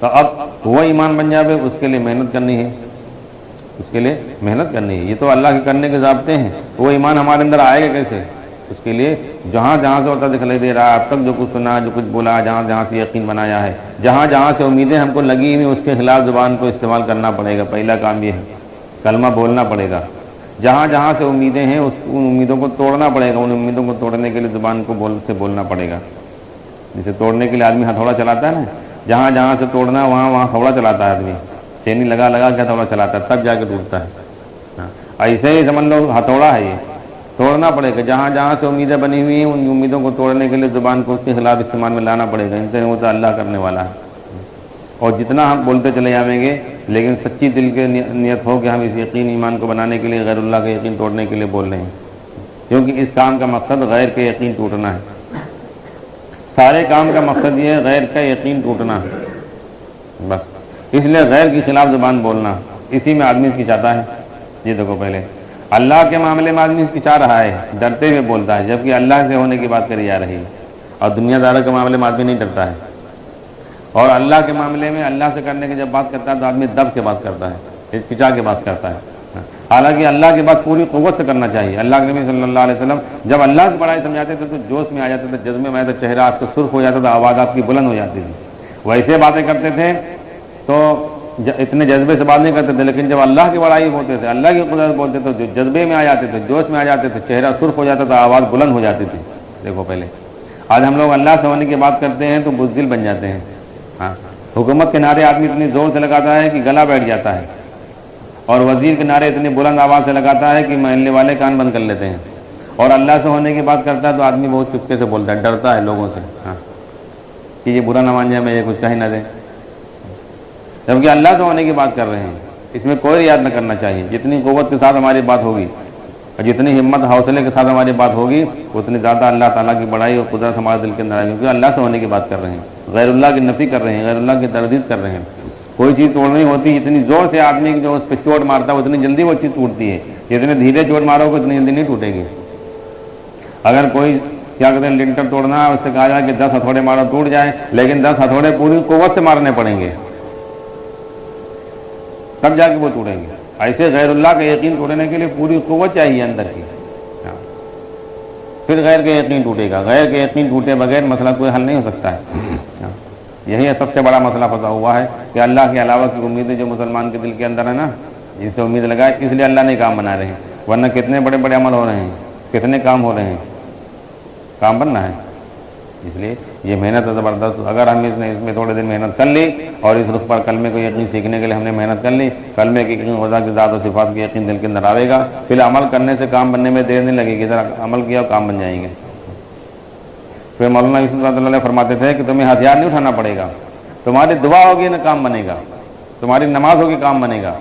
Speaker 1: تو اب وہ ایمان بن جائے اس کے لیے محنت کرنی ہے، اس کے لیے محنت کرنی ہے. یہ تو اللہ کے کرنے کے ضابطے ہیں. وہ ایمان ہمارے اندر آئے گا کیسے؟ اس کے لیے جہاں جہاں سے ہوتا دکھائی دے رہا ہے اب تک جو کچھ سنا، جو کچھ بولا، جہاں جہاں سے یقین بنایا ہے، جہاں جہاں سے امیدیں ہم کو لگی ہوئی اس کے خلاف زبان کو استعمال کرنا پڑے گا. پہلا کام یہ ہے، کلمہ بولنا پڑے گا. جہاں جہاں سے امیدیں ہیں ان امیدوں کو توڑنا پڑے گا. ان امیدوں کو توڑنے کے لیے زبان کو بولنا پڑے گا. جسے توڑنے کے لیے آدمی ہتھوڑا چلاتا ہے نا، جہاں جہاں سے توڑنا وہاں وہاں ہتھوڑا چلاتا ہے آدمی، چینی لگا لگا کے ہتھوڑا چلاتا ہے تب جا کے ٹوٹتا ہے. ایسے ہی سمجھ لو ہتھوڑا ہے، یہ توڑنا پڑے گا. جہاں جہاں سے امیدیں بنی ہوئی ہیں ان امیدوں کو توڑنے کے لیے زبان کو اس کے خلاف استعمال میں لانا پڑے گا. ان سے وہ تو اللہ کرنے والا ہے. اور جتنا ہم بولتے چلے جائیں گے لیکن سچی دل کے نیت ہو کہ ہم اس یقین ایمان کو بنانے کے لیے غیر اللہ کا یقین توڑنے کے لیے بول رہے ہیں، کیونکہ اس کام کا مقصد غیر کے یقین ٹوٹنا ہے۔ سارے کام کا مقصد یہ ہے غیر کا یقین ٹوٹنا، بس اس لیے غیر کے خلاف زبان بولنا، اسی میں آدمی ہچکچاتا ہے۔ یہ دیکھو پہلے اللہ کے معاملے میں آدمی ہچکچا رہا ہے، ڈرتے ہوئے بولتا ہے، جبکہ اللہ سے ہونے کی بات کری جا رہی ہے، اور دنیا داروں کے معاملے میں آدمی نہیں ڈرتا ہے، اور اللہ کے معاملے میں اللہ سے کرنے کی جب بات کرتا ہے تو آدمی دب کے بات کرتا ہے، ہچکچا کے بات کرتا ہے۔ حالانکہ اللہ کی بات پوری قوت سے کرنا چاہیے۔ اللہ کے نبی صلی اللہ علیہ وسلم جب اللہ کی بڑائی سمجھاتے تھے تو جوش میں آ جاتے تھے، جذبے میں آ جاتے، چہرہ آپ کو سرخ ہو جاتا تھا، آواز آپ کی بلند ہو جاتی تھی۔ ویسے باتیں کرتے تھے تو اتنے جذبے سے بات نہیں کرتے تھے، لیکن جب اللہ کی بڑائی ہوتے تھے، اللہ کی قدرت بولتے تھے تو جذبے میں آ جاتے تھے، جوش میں آ جاتے تھے، چہرہ سرخ ہو جاتا تھا، آواز بلند ہو جاتی تھی۔ دیکھو پہلے آج ہم لوگ اللہ سے ہونے کی بات کرتے ہیں تو بزدل بن جاتے ہیں۔ ہاں، حکومت کے نعرے آدمی اتنی زور سے لگاتا ہے کہ گلا بیٹھ جاتا ہے، اور وزیر کے نعرے اتنی بلند آواز سے لگاتا ہے کہ محلے والے کان بند کر لیتے ہیں، اور اللہ سے ہونے کی بات کرتا ہے تو آدمی بہت چپکے سے بولتا ہے، ڈرتا ہے لوگوں سے، ہاں کہ یہ برا نہ مان جائے، میں یہ کچھ کہہ نہ دیں، جبکہ اللہ سے ہونے کی بات کر رہے ہیں۔ اس میں کوئی یاد نہ کرنا چاہیے، جتنی قوت کے ساتھ ہماری بات ہوگی اور جتنی ہمت حوصلے کے ساتھ ہماری بات ہوگی اتنی زیادہ اللہ تعالیٰ کی بڑائی اور قدرت ہمارے دل کے اندر آئے گی، کیونکہ اللہ سے ہونے کی بات کر رہے ہیں، غیر اللہ کی نفی کر رہے ہیں، غیر اللہ کی تردید کر رہے ہیں۔ کوئی چیز توڑنی ہوتی اتنی زور سے آدمی جو اس پہ چوٹ مارتا ہے اتنی جلدی وہ چیز ٹوٹتی ہے، جتنے دھیرے چوٹ مارو گے اتنی جلدی نہیں ٹوٹے گی۔ اگر کوئی کیا کہتے ہیں لنٹر توڑنا ہے، اس سے کہا جائے کہ 10 ہتھوڑے مارو ٹوٹ جائے، لیکن 10 ہتھوڑے پوری قوت سے مارنے پڑیں گے تب جا کے وہ ٹوٹیں گے۔ ایسے غیر اللہ کا یقین توڑنے کے لیے پوری قوت چاہیے اندر کی، پھر غیر کا یقین ٹوٹے گا۔ غیر کا یقین ٹوٹے بغیر مسئلہ کوئی حل نہیں ہو سکتا ہے۔ یہی سب سے بڑا مسئلہ پھنسا ہوا ہے کہ اللہ کے علاوہ کی امیدیں جو مسلمان کے دل کے اندر ہے نا، جن سے امید لگائے، اس لیے اللہ نہیں کام بنا رہے ہیں، ورنہ کتنے بڑے بڑے عمل ہو رہے ہیں، کتنے کام ہو رہے ہیں، کام بننا ہے۔ اس لیے یہ محنت ہے زبردست۔ اگر ہم اس میں تھوڑے دن محنت کر لی اور اس رخ پر کلمے کو یقین سیکھنے کے لیے ہم نے محنت کر لی، کلمے کی یقین، خدا کی ذات و صفات کی یقین دل کے اندر آئے گا، پھر عمل کرنے سے کام بننے میں دیر نہیں لگے گی، ذرا عمل کیا اور کام بن جائیں گے۔ پھر مولانا یوسف رحمۃ اللہ علیہ فرماتے تھے کہ تمہیں ہتھیار نہیں اٹھانا پڑے گا، تمہاری دعا ہوگی نہ کام بنے گا، تمہاری نماز ہوگی کام بنے گا۔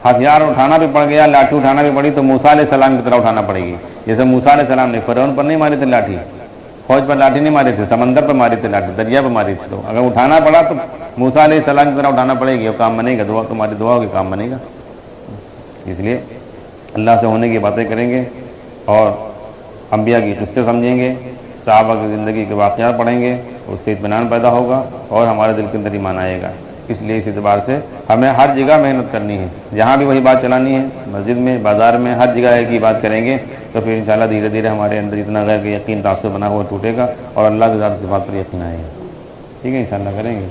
Speaker 1: ہتھیار اٹھانا بھی پڑ گیا، لاٹھی اٹھانا بھی پڑی تو موسیٰ علیہ السلام کی طرح اٹھانا پڑے گی، جیسے موسیٰ علیہ السلام نے فرعون پر نہیں ماری تھی لاٹھی، فوج پر لاٹھی نہیں ماری تھی، سمندر پر ماری تھی لاٹھی، دریا پر ماری تھی، تو اگر اٹھانا پڑا تو موسیٰ علیہ السلام کی طرح اٹھانا پڑے گی اور کام بنے گا، دعا تمہاری دعا ہوگی کام بنے گا۔ اس لیے اللہ سے ہونے کی باتیں کریں گے اور انبیاء کی قصے سمجھیں گے، صحابہ کی زندگی کے واقعات پڑھیں گے، اس سے اطمینان پیدا ہوگا اور ہمارے دل کے اندر ایمان آئے گا۔ اس لیے اس اعتبار سے ہمیں ہر جگہ محنت کرنی ہے، جہاں بھی وہی بات چلانی ہے، مسجد میں، بازار میں، ہر جگہ ایک ہی بات کریں گے تو پھر انشاءاللہ دھیرے دھیرے ہمارے اندر اتنا غیر کہ یقین تعصب بنا ہوا ٹوٹے گا اور اللہ کی ذات صفات پر یقین آئے گا۔ ٹھیک ہے، انشاءاللہ کریں گے۔